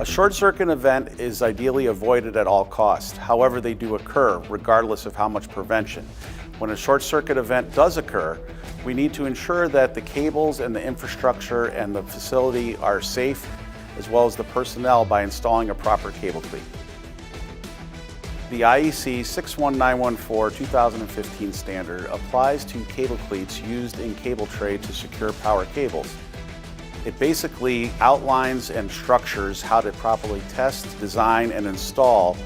A short circuit event is ideally avoided at all costs. However, they do occur regardless of how much prevention. When a short circuit event does occur, we need to ensure that the cables and the infrastructure and the facility are safe, as well as the personnel, by installing a proper cable cleat. The IEC 61914 2015 standard applies to cable cleats used in cable tray to secure power cables. It basically outlines and structures how to properly test, design, and install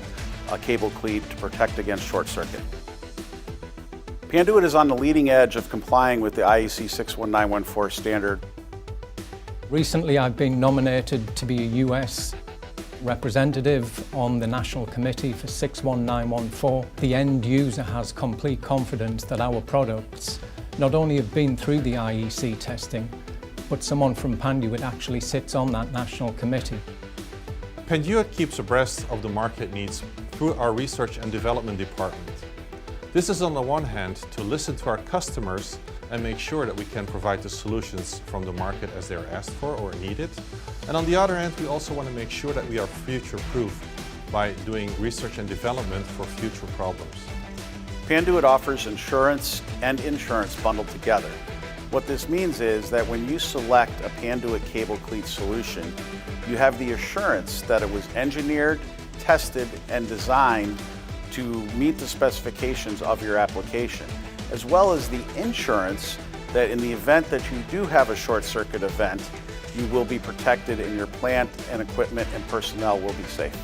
a cable cleat to protect against short circuit. Panduit is on the leading edge of complying with the IEC 61914 standard. Recently, I've been nominated to be a US representative on the National Committee for 61914. The end user has complete confidence that our products not only have been through the IEC testing, but someone from Panduit actually sits on that national committee. Panduit keeps abreast of the market needs through our research and development department. This is on the one hand to listen to our customers and make sure that we can provide the solutions from the market as they are asked for or needed. And on the other hand, we also want to make sure that we are future-proof by doing research and development for future problems. Panduit offers insurance and insurance bundled together. What this means is that when you select a Panduit cable cleat solution, you have the assurance that it was engineered, tested, and designed to meet the specifications of your application, as well as the insurance that in the event that you do have a short circuit event, you will be protected and your plant and equipment and personnel will be safe.